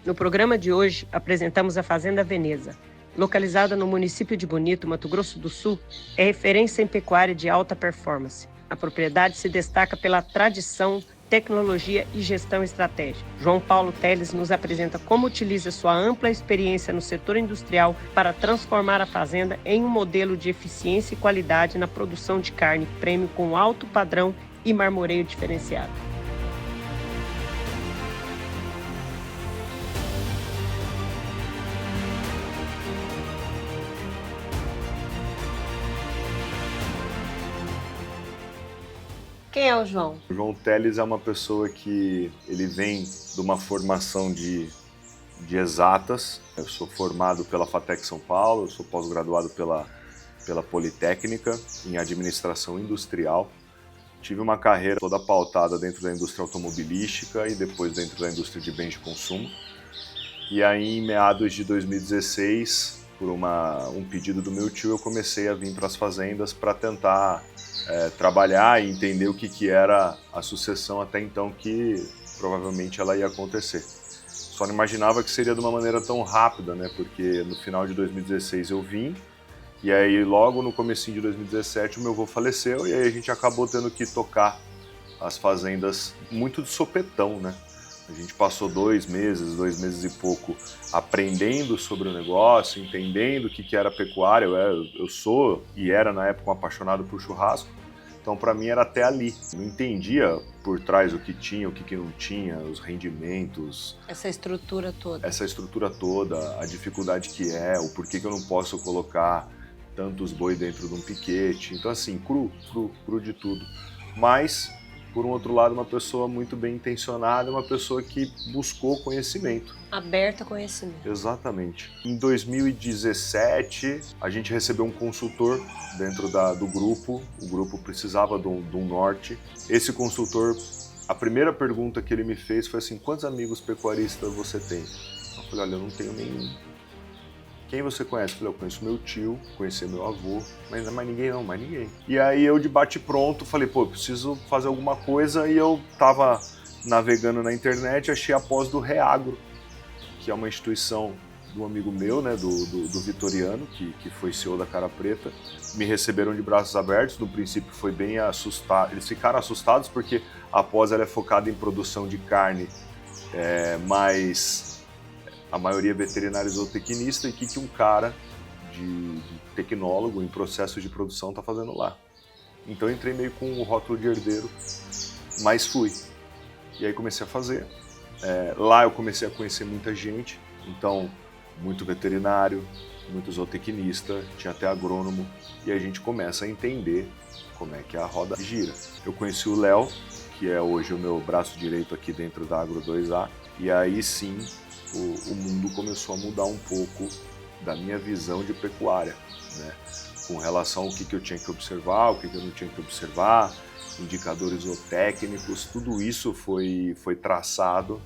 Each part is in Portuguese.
No programa de hoje, apresentamos a Fazenda Veneza. Localizada no município de Bonito, Mato Grosso do Sul, é referência em pecuária de alta performance. A propriedade se destaca pela tradição, tecnologia e gestão estratégica. João Paulo Teles nos apresenta como utiliza sua ampla experiência no setor industrial para transformar a fazenda em um modelo de eficiência e qualidade na produção de carne prêmio com alto padrão e marmoreio diferenciado. Quem é o João? O João Teles é uma pessoa que ele vem de uma formação de exatas. Eu sou formado pela FATEC São Paulo, eu sou pós-graduado pela Politécnica em administração industrial. Tive uma carreira toda pautada dentro da indústria automobilística e depois dentro da indústria de bens de consumo. E aí, em meados de 2016, por um pedido do meu tio, eu comecei a vir para as fazendas para tentar trabalhar e entender o que era a sucessão até então, que provavelmente ela ia acontecer. Só não imaginava que seria de uma maneira tão rápida, né? Porque no final de 2016 eu vim, e aí logo no comecinho de 2017 o meu avô faleceu, e aí a gente acabou tendo que tocar as fazendas muito de sopetão, né? A gente passou 2 meses e pouco aprendendo sobre o negócio, entendendo o que era pecuária. Eu sou e era na época um apaixonado por churrasco, então para mim era até ali. Não entendia por trás o que tinha, o que não tinha, os rendimentos. Essa estrutura toda, a dificuldade que é, o porquê que eu não posso colocar tantos boi dentro de um piquete. Então assim, cru de tudo. Mas por um outro lado, uma pessoa muito bem intencionada, uma pessoa que buscou conhecimento. Aberta a conhecimento. Exatamente. Em 2017, a gente recebeu um consultor dentro do grupo. O grupo precisava de um norte. Esse consultor, a primeira pergunta que ele me fez foi assim: quantos amigos pecuaristas você tem? Eu falei: olha, eu não tenho nenhum. Quem você conhece? Eu falei: eu conheço meu tio, conheci meu avô, mas mais ninguém não, mais ninguém. E aí eu de bate pronto falei: pô, eu preciso fazer alguma coisa, e eu tava navegando na internet, achei a pós do Reagro, que é uma instituição de um amigo meu, né, do Vitoriano, que foi CEO da Cara Preta. Me receberam de braços abertos, no princípio foi bem assustado, eles ficaram assustados porque a pós ela é focada em produção de carne, mas a maioria é veterinário zootecnista, e o que um cara de tecnólogo em processo de produção está fazendo lá. Então eu entrei meio com o rótulo de herdeiro, mas fui. E aí comecei a fazer. Lá eu comecei a conhecer muita gente, então muito veterinário, muito zootecnista, tinha até agrônomo, e a gente começa a entender como é que a roda gira. Eu conheci o Léo, que é hoje o meu braço direito aqui dentro da Agro 2A, e aí sim o mundo começou a mudar um pouco da minha visão de pecuária, né? Com relação ao que eu tinha que observar, o que eu não tinha que observar, indicadores zootécnicos, tudo isso foi traçado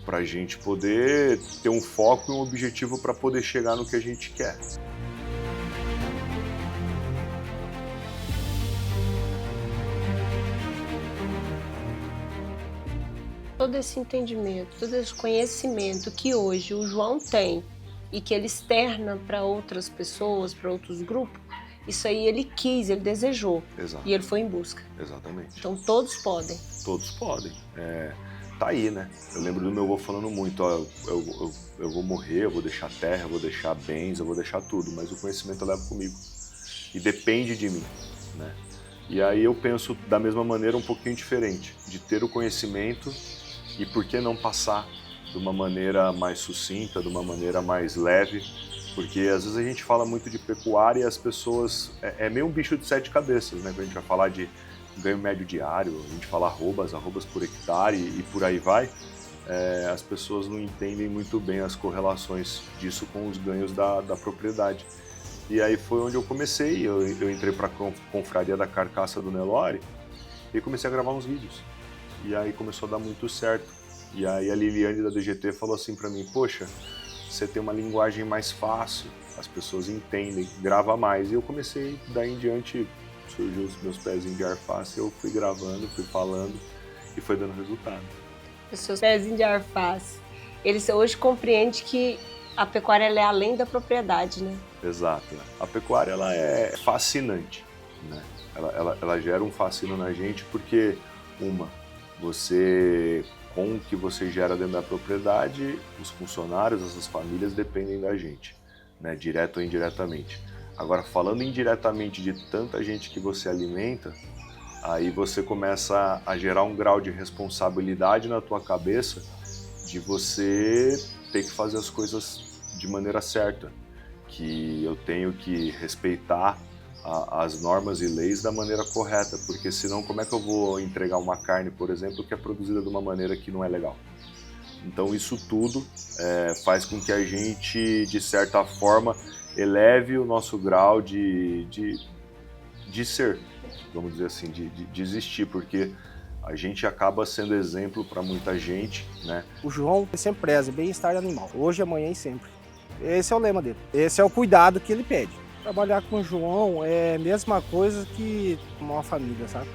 para a gente poder ter um foco e um objetivo para poder chegar no que a gente quer. Todo esse entendimento, todo esse conhecimento que hoje o João tem e que ele externa para outras pessoas, para outros grupos, isso aí ele quis, ele desejou. Exato. E ele foi em busca. Exatamente. Então todos podem. Todos podem. Tá aí, né? Eu lembro do meu avô falando muito: ó, eu vou morrer, eu vou deixar terra, eu vou deixar bens, eu vou deixar tudo, mas o conhecimento eu levo comigo. E depende de mim, né? E aí eu penso da mesma maneira, um pouquinho diferente, de ter o conhecimento e por que não passar de uma maneira mais sucinta, de uma maneira mais leve, porque às vezes a gente fala muito de pecuária e as pessoas... É meio um bicho de 7 cabeças, né? Quando a gente vai falar de ganho médio diário, a gente fala arrobas por hectare e por aí vai, as pessoas não entendem muito bem as correlações disso com os ganhos da propriedade. E aí foi onde eu comecei, eu entrei para a confraria da carcaça do Nelore e comecei a gravar uns vídeos. E aí começou a dar muito certo. E aí a Liliane da DGT falou assim para mim: poxa, você tem uma linguagem mais fácil, as pessoas entendem, grava mais. E eu comecei, daí em diante, surgiu os meus pezinhos de ar fácil, eu fui gravando, fui falando e foi dando resultado. Os seus pezinhos de ar fácil. Ele hoje compreende que a pecuária ela é além da propriedade, né? Exato. A pecuária ela é fascinante, né? Ela gera um fascínio na gente porque, você, com o que você gera dentro da propriedade, os funcionários, essas famílias dependem da gente, né? Direto ou indiretamente. Agora, falando indiretamente de tanta gente que você alimenta, aí você começa a gerar um grau de responsabilidade na tua cabeça de você ter que fazer as coisas de maneira certa, que eu tenho que respeitar as normas e leis da maneira correta, porque senão como é que eu vou entregar uma carne, por exemplo, que é produzida de uma maneira que não é legal? Então isso tudo faz com que a gente, de certa forma, eleve o nosso grau de ser, vamos dizer assim, de existir, porque a gente acaba sendo exemplo para muita gente, né? O João sempre preza bem-estar animal, hoje, amanhã e sempre. Esse é o lema dele, esse é o cuidado que ele pede. Trabalhar com o João é a mesma coisa que uma família, sabe?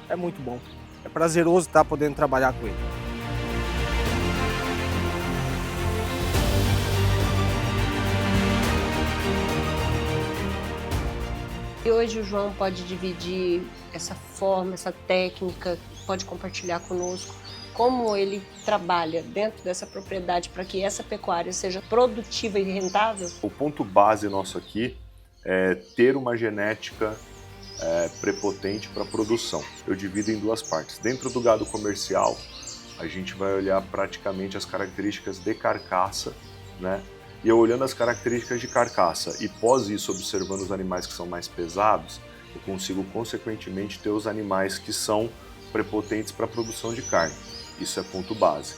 É muito bom, é prazeroso estar podendo trabalhar com ele. E hoje o João pode dividir essa forma, essa técnica, pode compartilhar conosco como ele trabalha dentro dessa propriedade para que essa pecuária seja produtiva e rentável? O ponto base nosso aqui é ter uma genética prepotente para a produção. Eu divido em duas partes. Dentro do gado comercial, a gente vai olhar praticamente as características de carcaça, né? E eu olhando as características de carcaça e pós isso observando os animais que são mais pesados, eu consigo consequentemente ter os animais que são prepotentes para a produção de carne. Isso é ponto base.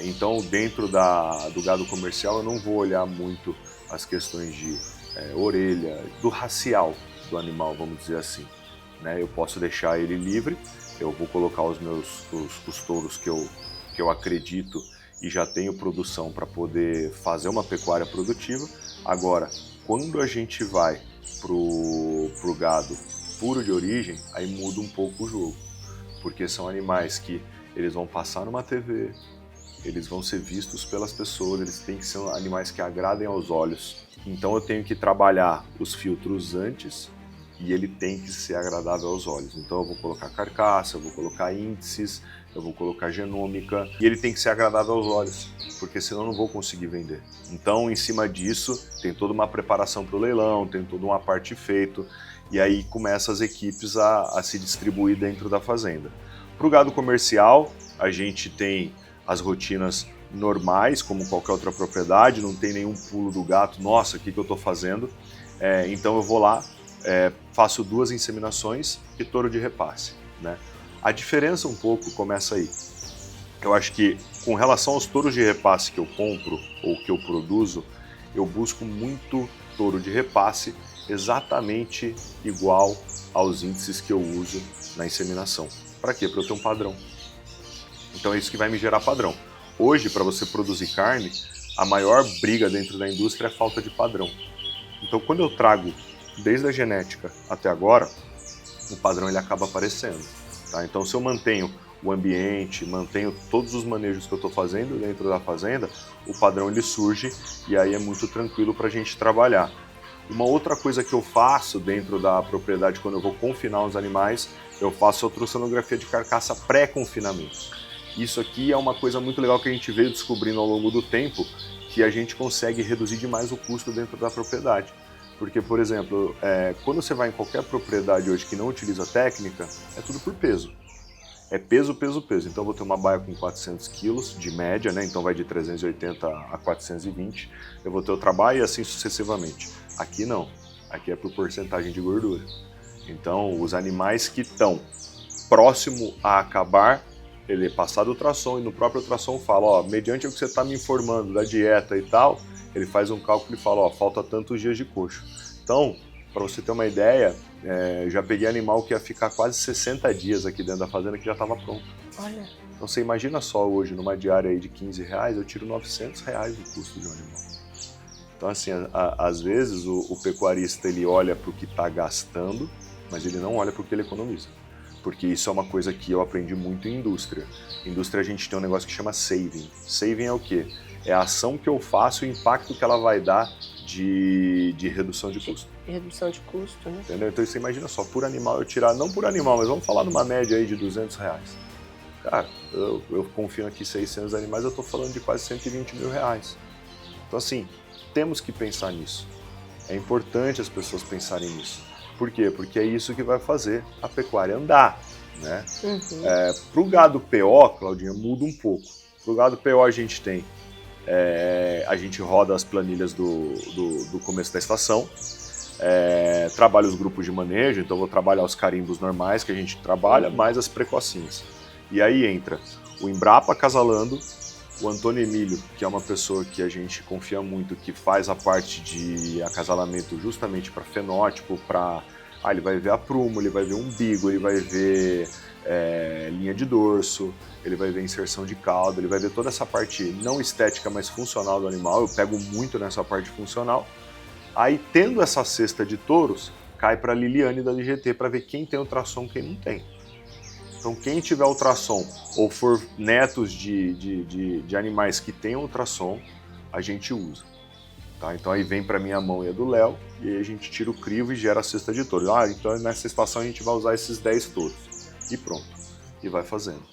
Então dentro do gado comercial eu não vou olhar muito as questões de orelha, do racial do animal, vamos dizer assim, né? Eu posso deixar ele livre, eu vou colocar os touros que eu acredito e já tenho produção para poder fazer uma pecuária produtiva. Agora, quando a gente vai pro gado puro de origem, aí muda um pouco o jogo, porque são animais que eles vão passar numa TV, eles vão ser vistos pelas pessoas, eles têm que ser animais que agradem aos olhos. Então eu tenho que trabalhar os filtros antes e ele tem que ser agradável aos olhos. Então eu vou colocar carcaça, eu vou colocar índices, eu vou colocar genômica e ele tem que ser agradável aos olhos, porque senão eu não vou conseguir vender. Então em cima disso tem toda uma preparação para o leilão, tem toda uma parte feita e aí começam as equipes a se distribuir dentro da fazenda. Para o gado comercial a gente tem as rotinas normais, como qualquer outra propriedade, não tem nenhum pulo do gato, nossa, o que eu estou fazendo? Então eu vou lá, faço 2 inseminações e touro de repasse, né? A diferença um pouco começa aí. Eu acho que com relação aos touros de repasse que eu compro ou que eu produzo, eu busco muito touro de repasse exatamente igual aos índices que eu uso na inseminação. Para quê? Para eu ter um padrão. Então é isso que vai me gerar padrão. Hoje, para você produzir carne, a maior briga dentro da indústria é a falta de padrão. Então quando eu trago desde a genética até agora, o padrão ele acaba aparecendo. Tá? Então se eu mantenho o ambiente, mantenho todos os manejos que eu estou fazendo dentro da fazenda, o padrão ele surge e aí é muito tranquilo para a gente trabalhar. Uma outra coisa que eu faço dentro da propriedade quando eu vou confinar os animais, eu faço a ultrassonografia de carcaça pré-confinamento. Isso aqui é uma coisa muito legal que a gente veio descobrindo ao longo do tempo, que a gente consegue reduzir demais o custo dentro da propriedade. Porque, por exemplo, quando você vai em qualquer propriedade hoje que não utiliza técnica, é tudo por peso. É peso, peso, peso. Então eu vou ter uma baia com 400 quilos de média, né? Então vai de 380 a 420. Eu vou ter outra baia e assim sucessivamente. Aqui não. Aqui é por porcentagem de gordura. Então os animais que estão próximo a acabar, ele é passado o ultrassom e no próprio ultrassom fala, ó, mediante o que você está me informando da dieta e tal, ele faz um cálculo e fala, ó, falta tantos dias de coxo. Então, para você ter uma ideia, já peguei animal que ia ficar quase 60 dias aqui dentro da fazenda que já estava pronto. Olha. Então você imagina só hoje, numa diária aí de R$15, eu tiro R$900 do custo de um animal. Então assim, às vezes o pecuarista ele olha para o que está gastando, mas ele não olha para o que ele economiza. porque isso é uma coisa que eu aprendi muito em indústria. Em indústria a gente tem um negócio que chama saving. Saving é o quê? É a ação que eu faço e o impacto que ela vai dar de redução de custo. Redução de custo, né? Entendeu? Então você imagina só, por animal eu tirar, não por animal, mas vamos falar numa média aí de R$200. Cara, eu confio aqui 600 animais, eu estou falando de quase R$120 mil. Então assim, temos que pensar nisso. É importante as pessoas pensarem nisso. Por quê? Porque é isso que vai fazer a pecuária andar, né? Para o gado PO, Claudinha, muda um pouco. Para o gado PO a gente tem, a gente roda as planilhas do começo da estação, trabalha os grupos de manejo, então vou trabalhar os carimbos normais que a gente trabalha, mais as precocinhas. E aí entra o Embrapa acasalando, o Antônio Emílio, que é uma pessoa que a gente confia muito, que faz a parte de acasalamento justamente para fenótipo, para... ele vai ver a prumo, ele vai ver umbigo, ele vai ver linha de dorso, ele vai ver inserção de cauda, ele vai ver toda essa parte não estética, mas funcional do animal. Eu pego muito nessa parte funcional. Aí, tendo essa cesta de touros, cai para a Liliane da LGT para ver quem tem ultrassom e quem não tem. Então, quem tiver ultrassom ou for netos de animais que tenham ultrassom, a gente usa. Tá? Então, aí vem para minha mão e a do Léo, e aí a gente tira o crivo e gera a cesta de touros. Então nessa estação a gente vai usar esses 10 touros. E pronto. E vai fazendo.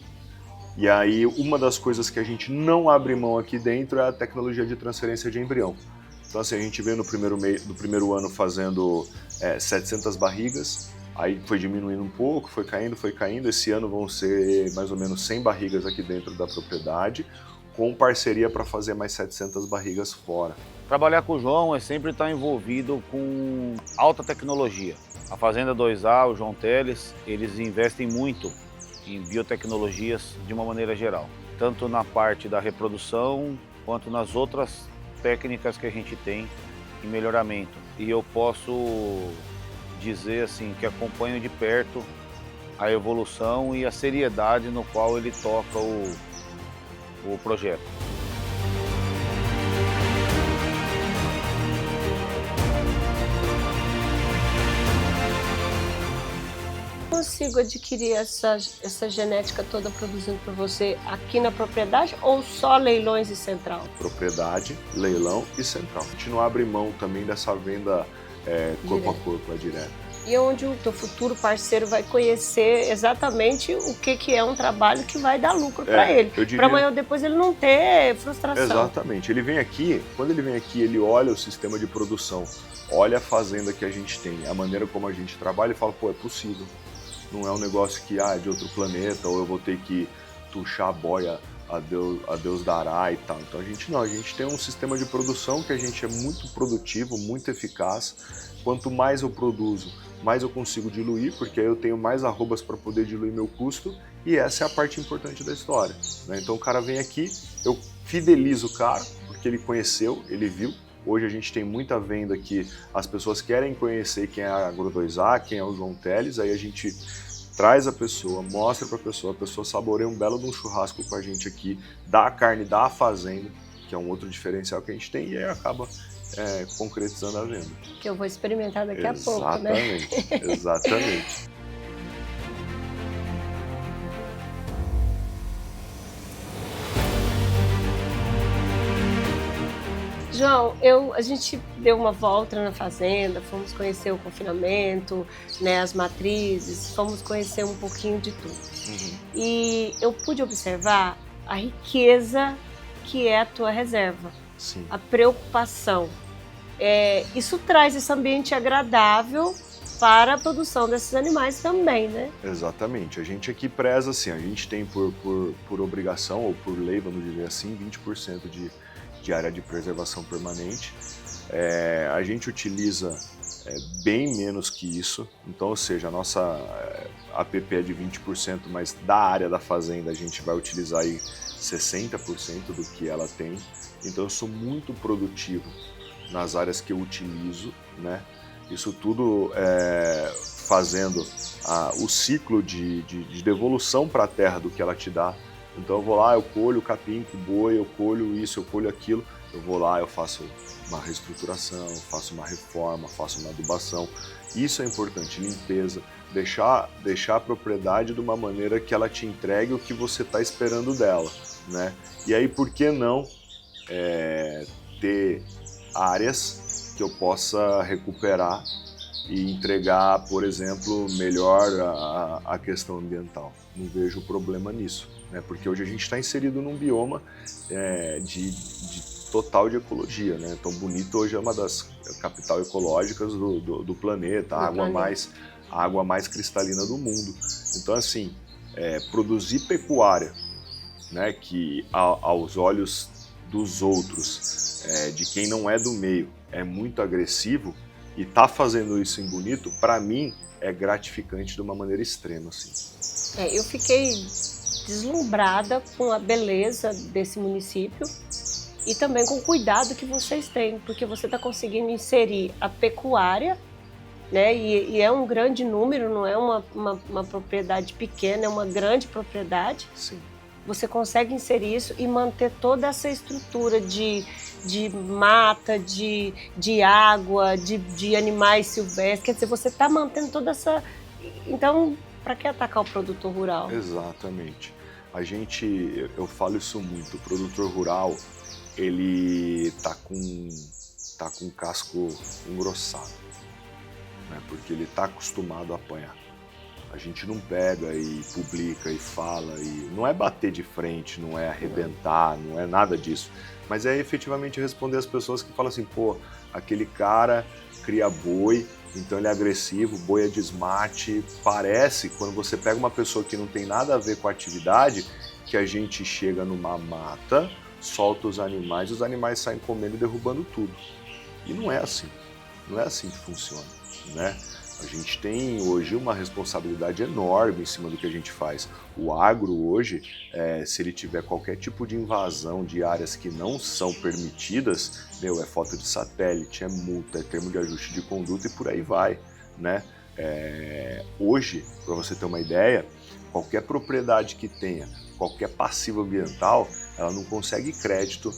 E aí, uma das coisas que a gente não abre mão aqui dentro é a tecnologia de transferência de embrião. Então, assim, a gente veio no primeiro ano fazendo 700 barrigas, aí foi diminuindo um pouco, foi caindo. Esse ano vão ser mais ou menos 100 barrigas aqui dentro da propriedade, com parceria para fazer mais 700 barrigas fora. Trabalhar com o João é sempre estar envolvido com alta tecnologia. A Fazenda 2A, o João Teles, eles investem muito em biotecnologias de uma maneira geral, tanto na parte da reprodução quanto nas outras técnicas que a gente tem em melhoramento. E eu posso dizer assim que acompanho de perto a evolução e a seriedade no qual ele toca o projeto. Consigo adquirir essa genética toda produzindo para você aqui na propriedade ou só leilões e central? Propriedade, leilão e central. A gente não abre mão também dessa venda corpo a corpo, direto. E onde o teu futuro parceiro vai conhecer exatamente o que é um trabalho que vai dar lucro para ele. Para amanhã ou depois ele não ter frustração. Exatamente. Ele vem aqui, quando ele vem aqui, ele olha o sistema de produção, olha a fazenda que a gente tem, a maneira como a gente trabalha e fala, pô, é possível. Não é um negócio que é de outro planeta, ou eu vou ter que tuchar a boia a Deus dará e tal. Então a gente tem um sistema de produção que a gente é muito produtivo, muito eficaz. Quanto mais eu produzo, mais eu consigo diluir, porque aí eu tenho mais arrobas para poder diluir meu custo, e essa é a parte importante da história, né? Então o cara vem aqui, eu fidelizo o cara, porque ele conheceu, ele viu. Hoje a gente tem muita venda que as pessoas querem conhecer quem é a Agro 2A, quem é o João Teles, aí a gente traz a pessoa, mostra para a pessoa saboreia um belo de um churrasco com a gente aqui, dá a carne da fazenda, que é um outro diferencial que a gente tem, e aí acaba concretizando a venda. Que eu vou experimentar daqui a pouco, né? Exatamente. João, a gente deu uma volta na fazenda, fomos conhecer o confinamento, né, as matrizes, fomos conhecer um pouquinho de tudo. E eu pude observar a riqueza que é a tua reserva. Sim. A preocupação. Isso traz esse ambiente agradável para a produção desses animais também, né? Exatamente. A gente aqui preza assim, a gente tem por obrigação ou por lei, vamos dizer assim, 20% de área de preservação permanente. A gente utiliza bem menos que isso, então, ou seja, a nossa APP é de 20%, mas da área da fazenda a gente vai utilizar aí 60% do que ela tem. Então eu sou muito produtivo nas áreas que eu utilizo, né? Isso tudo fazendo o ciclo de devolução para a terra do que ela te dá Então eu vou lá, eu colho o capim com boi, eu colho isso, eu colho aquilo, eu vou lá, eu faço uma reestruturação, faço uma reforma, faço uma adubação. Isso é importante, limpeza, deixar a propriedade de uma maneira que ela te entregue o que você está esperando dela, né? E aí, por que não ter áreas que eu possa recuperar e entregar, por exemplo, melhor a questão ambiental? Não vejo problema nisso, né? Porque hoje a gente está inserido num bioma de total de ecologia, né? Então Bonito hoje é uma das capitais ecológicas do planeta, a água mais cristalina do mundo. Então assim, produzir pecuária, né, que aos olhos dos outros, de quem não é do meio, é muito agressivo, e tá fazendo isso em Bonito, para mim é gratificante de uma maneira extrema, assim. Eu fiquei deslumbrada com a beleza desse município e também com o cuidado que vocês têm, porque você está conseguindo inserir a pecuária, né? E é um grande número, não é uma propriedade pequena, é uma grande propriedade. Sim. Você consegue inserir isso e manter toda essa estrutura de mata, de água, de animais silvestres. Quer dizer, você está mantendo toda essa... Então, para que atacar o produtor rural? Exatamente. Eu falo isso muito, o produtor rural, ele tá com o casco engrossado, né? Porque ele tá acostumado a apanhar. A gente não pega e publica e fala, e não é bater de frente, não é arrebentar, não é nada disso, mas é efetivamente responder às pessoas que falam assim, pô, aquele cara cria boi, então ele é agressivo, boi é desmate. Parece, quando você pega uma pessoa que não tem nada a ver com a atividade, que a gente chega numa mata, solta os animais saem comendo e derrubando tudo. E não é assim que funciona, né? A gente tem hoje uma responsabilidade enorme em cima do que a gente faz. O agro hoje, se ele tiver qualquer tipo de invasão de áreas que não são permitidas, é foto de satélite, é multa, é termo de ajuste de conduta e por aí vai, né? Hoje, para você ter uma ideia, qualquer propriedade que tenha qualquer passivo ambiental, ela não consegue crédito,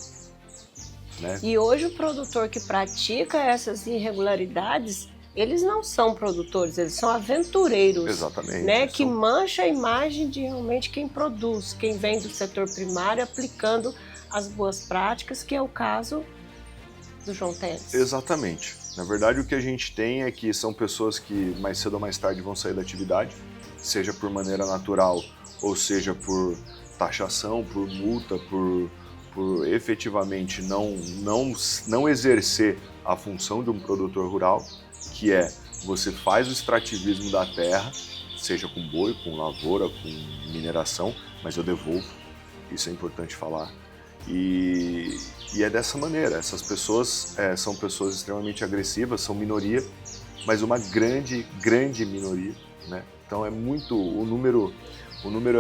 né? E hoje o produtor que pratica essas irregularidades, eles não são produtores, eles são aventureiros. Exatamente. Né? Que mancha a imagem de realmente quem produz, quem vem do setor primário aplicando as boas práticas, que é o caso do João Teles. Exatamente. Na verdade, o que a gente tem é que são pessoas que mais cedo ou mais tarde vão sair da atividade, seja por maneira natural ou seja por taxação, por multa, por efetivamente não exercer a função de um produtor rural, que é você faz o extrativismo da terra, seja com boi, com lavoura, com mineração, mas eu devolvo, isso é importante falar. E é dessa maneira, essas pessoas são pessoas extremamente agressivas, são minoria, mas uma grande minoria, né? Então é muito, o número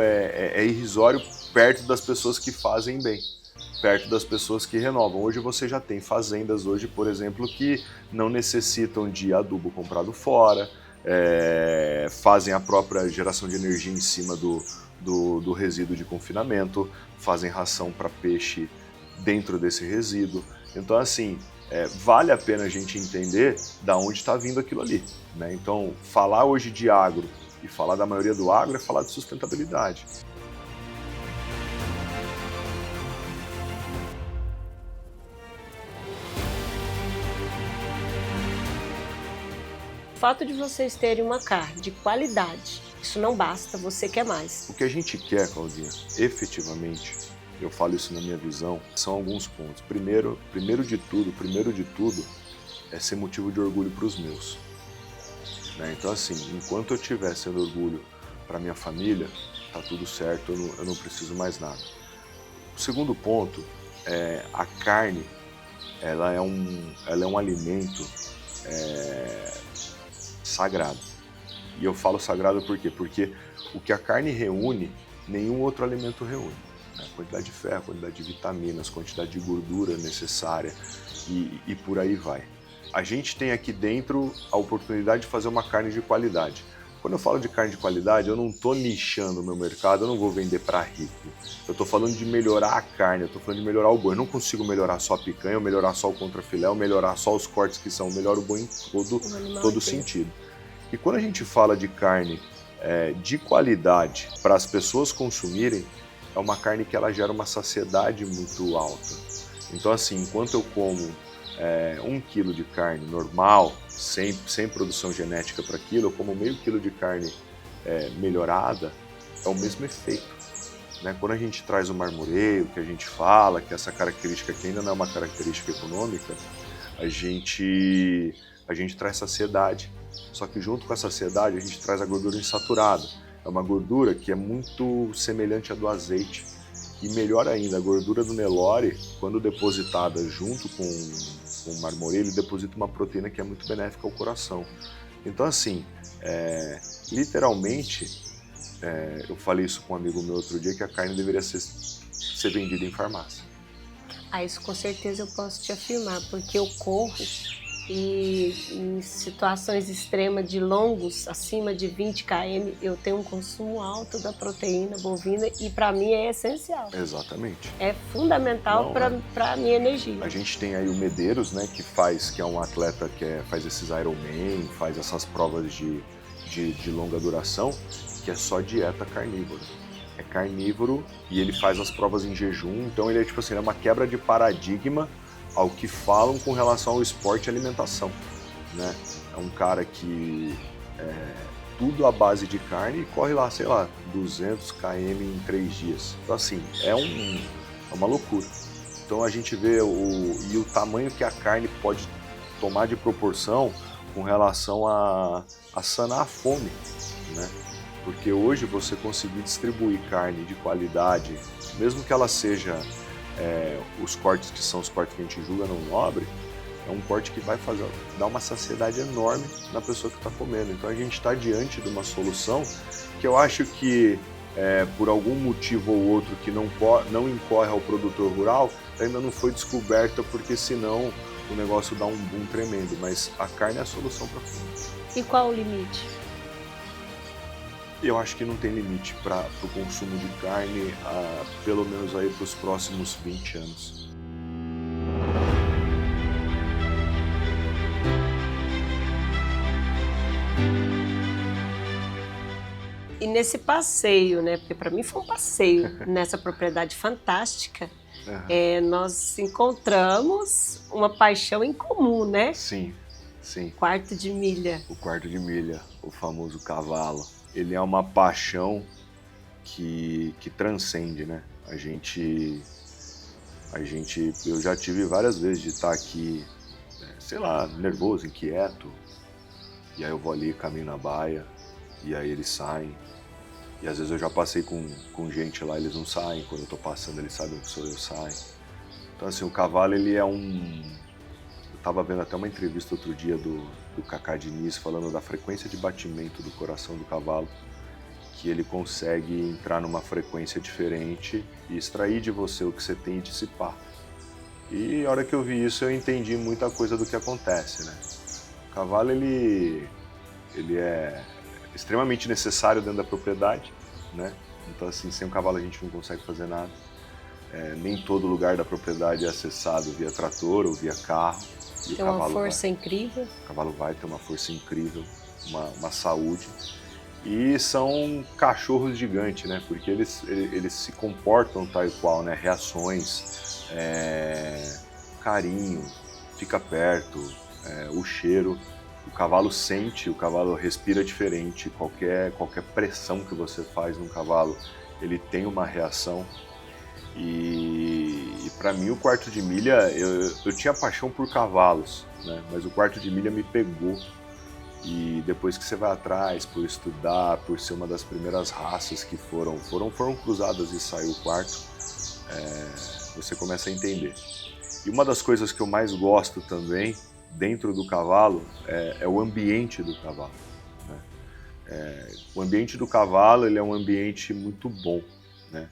é irrisório perto das pessoas que fazem bem, perto das pessoas que renovam. Hoje você já tem fazendas hoje, por exemplo, que não necessitam de adubo comprado fora, fazem a própria geração de energia em cima do resíduo de confinamento, fazem ração para peixe dentro desse resíduo. Então assim, vale a pena a gente entender da onde está vindo aquilo ali, né? Então falar hoje de agro e falar da maioria do agro é falar de sustentabilidade. O fato de vocês terem uma carne de qualidade, isso não basta, você quer mais. O que a gente quer, Claudinha, efetivamente, eu falo isso na minha visão, são alguns pontos. Primeiro de tudo, é ser motivo de orgulho para os meus. Né? Então assim, enquanto eu estiver sendo orgulho para minha família, tá tudo certo, eu não preciso mais nada. O segundo ponto é a carne, ela é um alimento sagrado. E eu falo sagrado por quê? Porque o que a carne reúne, nenhum outro alimento reúne. Né? Quantidade de ferro, quantidade de vitaminas, quantidade de gordura necessária e por aí vai. A gente tem aqui dentro a oportunidade de fazer uma carne de qualidade. Quando eu falo de carne de qualidade, eu não estou nichando o meu mercado, eu não vou vender para rico. Eu estou falando de melhorar a carne, eu estou falando de melhorar o boi. Eu não consigo melhorar só a picanha, ou melhorar só o contrafilé, ou melhorar só os cortes que são. Eu melhoro o boi em todo sentido. E quando a gente fala de carne de qualidade para as pessoas consumirem, é uma carne que ela gera uma saciedade muito alta. Então assim, enquanto eu como 1 quilo de carne normal, sem produção genética para aquilo, eu como meio quilo de carne melhorada, é o mesmo efeito. Né? Quando a gente traz o marmoreio, que a gente fala, que essa característica que ainda não é uma característica econômica, a gente traz saciedade. Só que junto com a saciedade a gente traz a gordura insaturada. É uma gordura que é muito semelhante à do azeite. E melhor ainda, a gordura do Nelore, quando depositada junto com o marmoreio, ele deposita uma proteína que é muito benéfica ao coração. Então assim, literalmente, eu falei isso com um amigo meu outro dia, que a carne deveria ser vendida em farmácia. Isso com certeza eu posso te afirmar, porque eu corro e em situações extremas de longos, acima de 20 km, eu tenho um consumo alto da proteína bovina e para mim é essencial. Exatamente. É fundamental para a minha energia. A gente tem aí o Medeiros, né, que é um atleta que faz esses Ironman, faz essas provas de longa duração, que é só dieta carnívora. É carnívoro e ele faz as provas em jejum, então ele é tipo assim, é uma quebra de paradigma ao que falam com relação ao esporte e alimentação, né? É um cara que tudo à base de carne e corre lá, sei lá, 200 km em 3 dias. Então assim, é uma loucura. Então a gente vê o tamanho que a carne pode tomar de proporção com relação a sanar a fome, né? Porque hoje você conseguir distribuir carne de qualidade, mesmo que ela seja os cortes que são os cortes que a gente julga não nobre, é um corte que vai dar uma saciedade enorme na pessoa que está comendo. Então a gente está diante de uma solução que eu acho que por algum motivo ou outro que não incorre ao produtor rural, ainda não foi descoberta, porque senão o negócio dá um boom tremendo. Mas a carne é a solução para tudo. E qual o limite? Eu acho que não tem limite para o consumo de carne, pelo menos aí para os próximos 20 anos. E nesse passeio, né? Porque para mim foi um passeio nessa propriedade fantástica. Nós encontramos uma paixão em comum, né? Sim. Quarto de milha. O quarto de milha, o famoso cavalo. Ele é uma paixão que transcende, né? Eu já tive várias vezes de estar aqui, sei lá, nervoso, inquieto, e aí eu vou ali, caminho na baia, e aí eles saem. E às vezes eu já passei com gente lá, eles não saem, quando eu tô passando eles sabem que sou eu, saem. Então assim, o cavalo ele é Eu tava vendo até uma entrevista outro dia do Cacá Diniz falando da frequência de batimento do coração do cavalo, que ele consegue entrar numa frequência diferente e extrair de você o que você tem e dissipar. E a hora que eu vi isso eu entendi muita coisa do que acontece, né? O cavalo ele é extremamente necessário dentro da propriedade, né? Então assim, sem o cavalo a gente não consegue fazer nada. Nem todo lugar da propriedade é acessado via trator ou via carro. Tem uma força incrível. O cavalo vai ter uma força incrível, uma saúde. E são cachorros gigantes, né? Porque eles se comportam tal e qual, né? Reações, carinho, fica perto, o cheiro. O cavalo sente, o cavalo respira diferente. Qualquer pressão que você faz no cavalo, ele tem uma reação. E para mim o quarto de milha, eu tinha paixão por cavalos, né? Mas o quarto de milha me pegou. E depois que você vai atrás, por estudar, por ser uma das primeiras raças que foram cruzadas e saiu o quarto, você começa a entender. E uma das coisas que eu mais gosto também, dentro do cavalo, é o ambiente do cavalo, né? O ambiente do cavalo ele é um ambiente muito bom, né?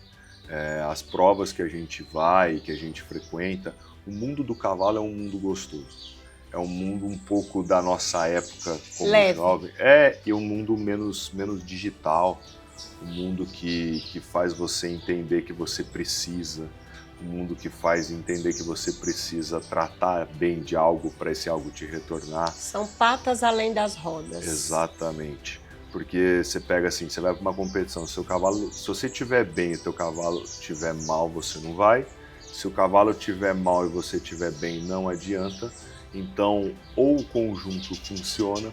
As provas que a gente vai, que a gente frequenta, o mundo do cavalo é um mundo gostoso. é um mundo um pouco da nossa época como Leve. jovem. E um mundo menos digital, um mundo que faz você entender que você precisa, um mundo que faz entender que você precisa tratar bem de algo para esse algo te retornar. São patas além das rodas. Exatamente. Porque você pega assim, você vai para uma competição, se você estiver bem e teu cavalo estiver mal, você não vai. Se o cavalo estiver mal e você estiver bem, não adianta. Então, ou o conjunto funciona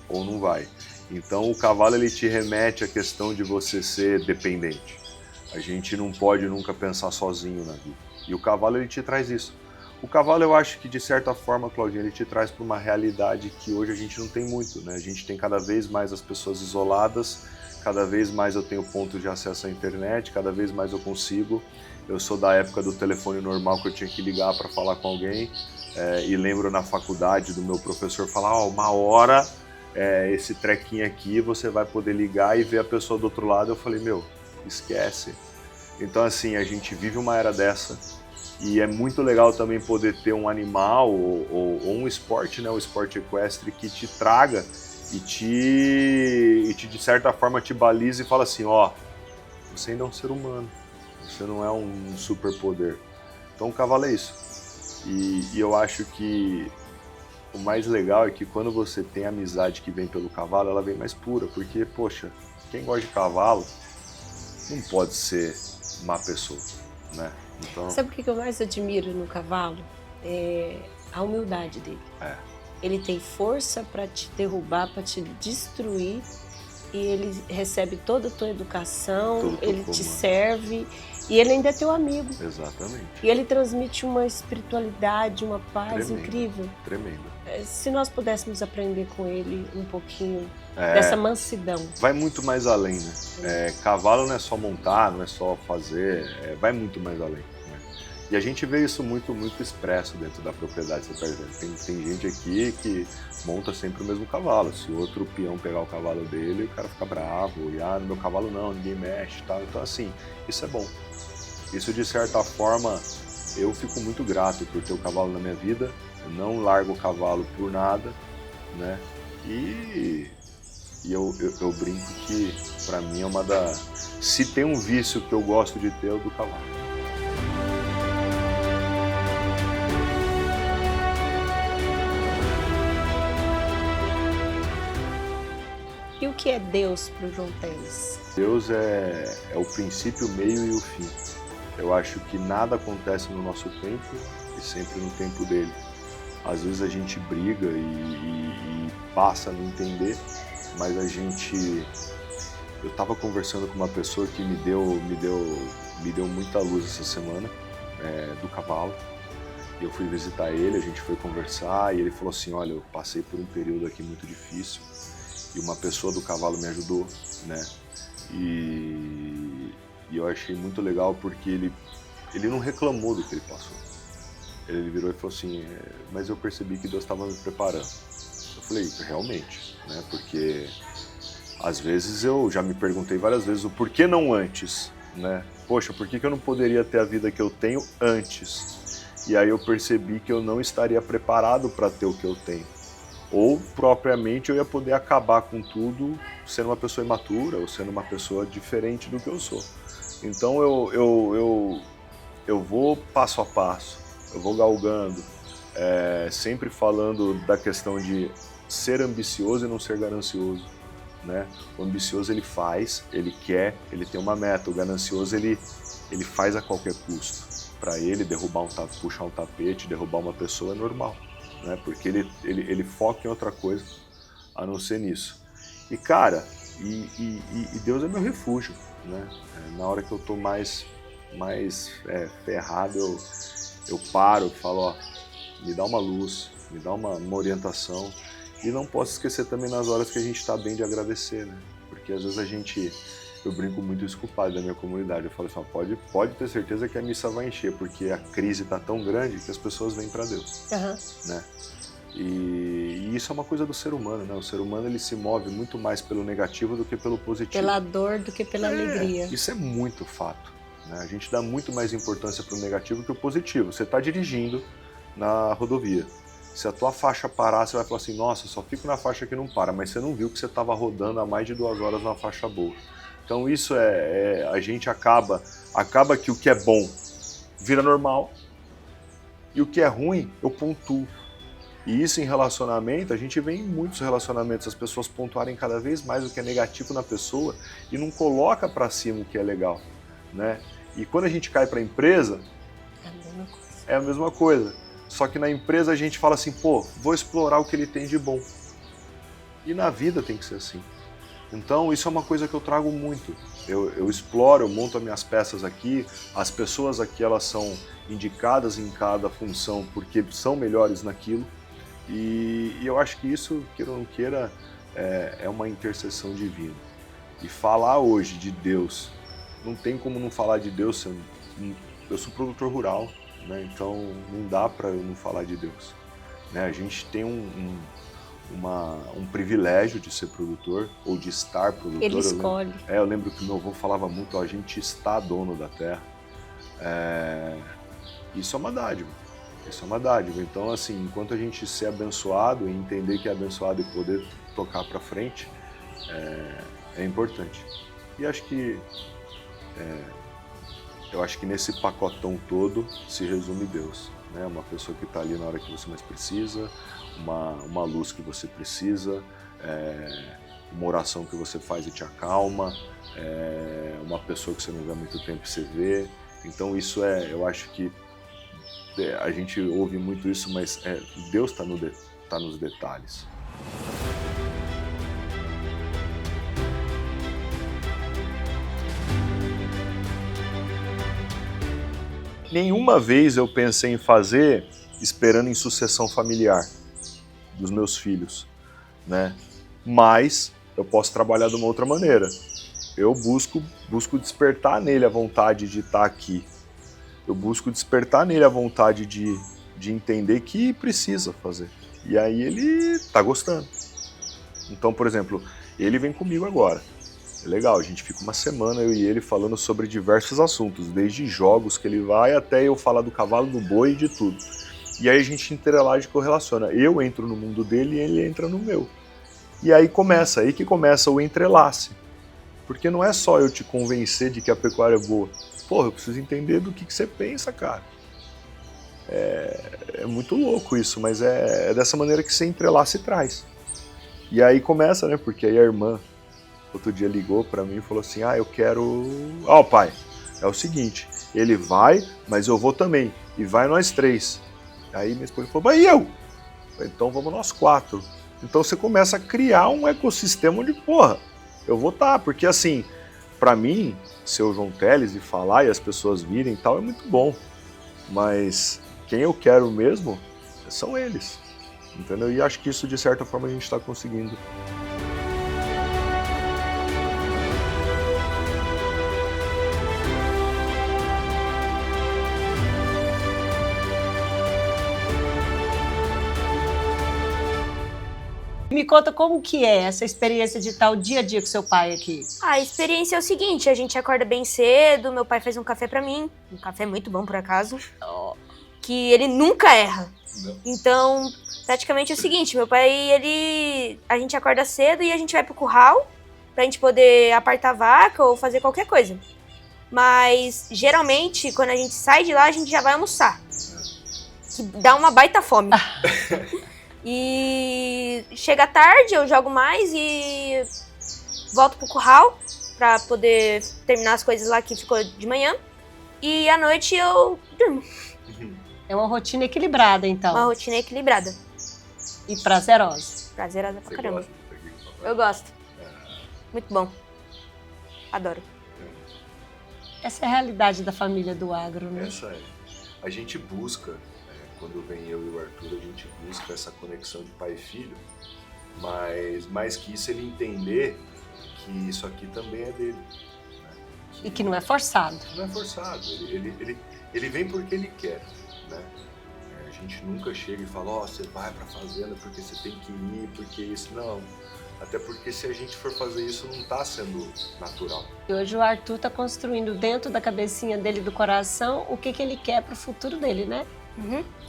ou não vai. Então, o cavalo ele te remete à questão de você ser dependente. A gente não pode nunca pensar sozinho na vida. E o cavalo ele te traz isso. O cavalo, eu acho que de certa forma, Claudinha, ele te traz para uma realidade que hoje a gente não tem muito, né? A gente tem cada vez mais as pessoas isoladas, cada vez mais eu tenho pontos de acesso à internet, cada vez mais eu consigo. Eu sou da época do telefone normal que eu tinha que ligar para falar com alguém. E lembro na faculdade do meu professor falar, uma hora esse trequinho aqui você vai poder ligar e ver a pessoa do outro lado. Eu falei, meu, esquece. Então assim, a gente vive uma era dessa. E é muito legal também poder ter um animal ou um esporte, né, o esporte equestre, que te traga e te de certa forma te baliza e fala assim, você ainda é um ser humano, você não é um superpoder. Então o cavalo é isso. E eu acho que o mais legal é que quando você tem a amizade que vem pelo cavalo, ela vem mais pura, porque, poxa, quem gosta de cavalo não pode ser má pessoa, né? Então... Sabe o que eu mais admiro no cavalo? É a humildade dele. Ele tem força para te derrubar, para te destruir, e ele recebe toda a tua educação, ele te serve, e ele ainda é teu amigo. Exatamente. E ele transmite uma espiritualidade, uma paz incrível. Tremendo. Se nós pudéssemos aprender com ele um pouquinho dessa mansidão. Vai muito mais além, né? Cavalo não é só montar, não é só fazer, vai muito mais além. Né? E a gente vê isso muito expresso dentro da propriedade. Você tá vendo? Tem gente aqui que monta sempre o mesmo cavalo. Se outro peão pegar o cavalo dele, o cara fica bravo. E, no meu cavalo não, ninguém mexe. Tal. Então, assim, isso é bom. Isso, de certa forma, eu fico muito grato por ter o cavalo na minha vida. Eu não largo o cavalo por nada, né? E eu brinco que, pra mim, é uma da... Se tem um vício que eu gosto de ter, é o do cavalo. E o que é Deus para o João Teles? Deus é o princípio, o meio e o fim. Eu acho que nada acontece no nosso tempo e sempre no tempo dele. Às vezes a gente briga e passa a não entender, mas a gente... Eu estava conversando com uma pessoa que me deu muita luz essa semana, do cavalo. E eu fui visitar ele, a gente foi conversar e ele falou assim, olha, eu passei por um período aqui muito difícil e uma pessoa do cavalo me ajudou, né? E eu achei muito legal porque ele não reclamou do que ele passou. Ele virou e falou assim, mas eu percebi que Deus estava me preparando. Eu falei, realmente, né? Porque às vezes eu já me perguntei várias vezes o porquê não antes, né? Poxa, por que eu não poderia ter a vida que eu tenho antes? E aí eu percebi que eu não estaria preparado para ter o que eu tenho. Ou, propriamente, eu ia poder acabar com tudo sendo uma pessoa imatura ou sendo uma pessoa diferente do que eu sou. Então eu vou passo a passo, eu vou galgando, sempre falando da questão de ser ambicioso e não ser ganancioso, né? O ambicioso ele faz, ele quer, ele tem uma meta. O ganancioso ele faz a qualquer custo. Para ele puxar um tapete, derrubar uma pessoa é normal, né? Porque ele foca em outra coisa a não ser nisso. E cara, Deus é meu refúgio, né? Na hora que eu tô mais ferrado, eu paro, falo, me dá uma luz, me dá uma orientação. E não posso esquecer também nas horas que a gente está bem de agradecer, né? Porque às vezes eu brinco muito isso com o pai da minha comunidade. Eu falo assim, pode ter certeza que a missa vai encher, porque a crise está tão grande que as pessoas vêm para Deus, né? E isso é uma coisa do ser humano, né? O ser humano ele se move muito mais pelo negativo do que pelo positivo. Pela dor do que pela alegria. Isso é muito fato, né? A gente dá muito mais importância para o negativo que o positivo. Você está dirigindo na rodovia. Se a tua faixa parar, você vai falar assim, nossa, só fico na faixa que não para, mas você não viu que você estava rodando há mais de 2 horas na faixa boa. Então isso a gente acaba que o que é bom vira normal e o que é ruim eu pontuo. E isso em relacionamento, a gente vê em muitos relacionamentos as pessoas pontuarem cada vez mais o que é negativo na pessoa e não coloca para cima o que é legal, né? E quando a gente cai para a empresa, é a mesma coisa. Só que na empresa a gente fala assim, pô, vou explorar o que ele tem de bom. E na vida tem que ser assim. Então isso é uma coisa que eu trago muito. Eu exploro, eu monto as minhas peças aqui, as pessoas aqui elas são indicadas em cada função porque são melhores naquilo. E eu acho que isso, queira ou não queira, é uma intercessão divina. E falar hoje de Deus, não tem como não falar de Deus sendo... Eu sou produtor rural, né? Então não dá para eu não falar de Deus, né? A gente tem um privilégio de ser produtor, ou de estar produtor. Ele escolhe. Eu lembro que meu avô falava muito, ó, a gente está dono da terra. Isso é uma dádiva. Isso é uma dádiva. Então, assim, enquanto a gente ser abençoado e entender que é abençoado e poder tocar para frente, é importante. E acho que eu acho que nesse pacotão todo se resume Deus, né? Uma pessoa que está ali na hora que você mais precisa, uma luz que você precisa, uma oração que você faz e te acalma, uma pessoa que você não vê há muito tempo e você vê. Então isso eu acho que a gente ouve muito isso, mas Deus está nos detalhes. Nenhuma vez eu pensei em fazer esperando em sucessão familiar dos meus filhos, né? Mas eu posso trabalhar de uma outra maneira. Eu busco despertar nele a vontade de estar aqui. Eu busco despertar nele a vontade de entender que precisa fazer. E aí ele tá gostando. Então, por exemplo, ele vem comigo agora. É legal, a gente fica uma semana, eu e ele, falando sobre diversos assuntos, desde jogos que ele vai até eu falar do cavalo, do boi e de tudo. E aí a gente interage e correlaciona. Eu entro no mundo dele e ele entra no meu. E aí que começa o entrelace. Porque não é só eu te convencer de que a pecuária é boa. Porra, eu preciso entender do que você pensa, cara. É muito louco isso, mas é dessa maneira que você entrelaça e traz. E aí começa, né? Porque aí a irmã, outro dia ligou pra mim e falou assim, eu quero... pai, é o seguinte, ele vai, mas eu vou também. E vai nós 3. Aí minha esposa falou, mas e eu? Então vamos nós 4. Então você começa a criar um ecossistema onde, porra, eu vou estar. Porque assim, pra mim, ser o João Teles e falar e as pessoas virem e tal é muito bom. Mas quem eu quero mesmo são eles. Entendeu? E acho que isso, de certa forma, a gente está conseguindo. Me conta como que é essa experiência de estar o dia a dia com seu pai aqui. A experiência é o seguinte, a gente acorda bem cedo, meu pai faz um café pra mim, um café muito bom por acaso, que ele nunca erra. Não. Então, praticamente é o seguinte, meu pai, a gente acorda cedo e a gente vai pro curral pra gente poder apartar a vaca ou fazer qualquer coisa. Mas, geralmente, quando a gente sai de lá, a gente já vai almoçar. Que dá uma baita fome. E chega tarde, eu jogo mais e volto pro curral pra poder terminar as coisas lá que ficou de manhã. E à noite eu durmo. É uma rotina equilibrada, então. Uma rotina equilibrada. E prazerosa. Prazerosa pra caramba. Gosta? Eu gosto. Muito bom. Adoro. Essa é a realidade da família do agro, né? Essa é. A gente busca... Quando vem eu e o Arthur, a gente busca essa conexão de pai e filho, mas mais que isso, ele entender que isso aqui também é dele. Né? E que não é forçado. Não é forçado, ele vem porque ele quer. Né? A gente nunca chega e fala, você vai pra fazenda porque você tem que ir, porque isso... Não, até porque se a gente for fazer isso, não tá sendo natural. E hoje o Arthur tá construindo dentro da cabecinha dele, do coração, o que ele quer pro futuro dele, né?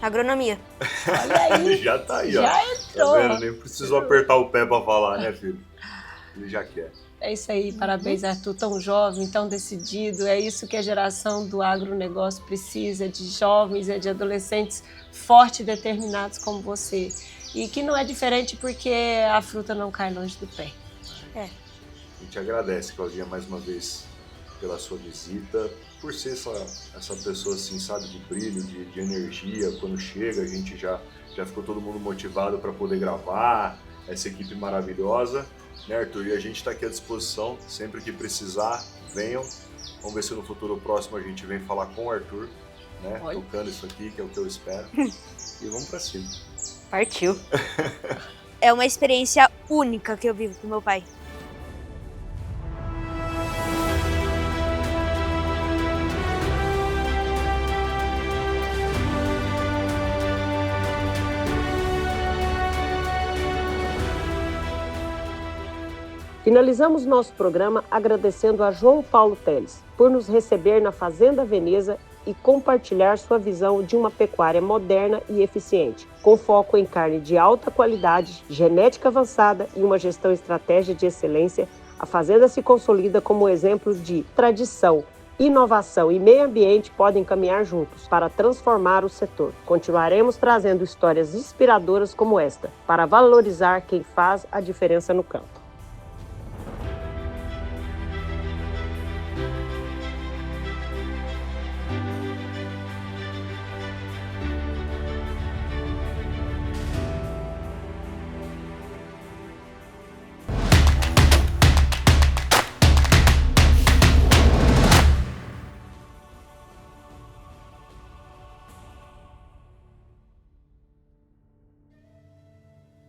Agronomia. Olha aí, Já tá aí, ó. já Tá entrou. vendo? Nem precisou apertar o pé pra falar, né, filho? Ele já quer. É isso aí, parabéns, Arthur, tão jovem, tão decidido. É isso que a geração do agronegócio precisa, de jovens e de adolescentes fortes e determinados como você. E que não é diferente porque a fruta não cai longe do pé. A gente agradece, Claudinha, mais uma vez pela sua visita, por ser essa pessoa assim, sabe, de brilho, de energia. Quando chega, a gente já ficou todo mundo motivado para poder gravar, essa equipe maravilhosa, né, Arthur? E a gente está aqui à disposição, sempre que precisar, venham. Vamos ver se no futuro próximo a gente vem falar com o Arthur, né, tocando isso aqui, que é o que eu espero. E vamos para cima. Partiu. É uma experiência única que eu vivo com meu pai. Finalizamos nosso programa agradecendo a João Paulo Teles por nos receber na Fazenda Veneza e compartilhar sua visão de uma pecuária moderna e eficiente, com foco em carne de alta qualidade, genética avançada e uma gestão estratégica de excelência. A Fazenda se consolida como exemplo de tradição, inovação e meio ambiente podem caminhar juntos para transformar o setor. Continuaremos trazendo histórias inspiradoras como esta, para valorizar quem faz a diferença no campo.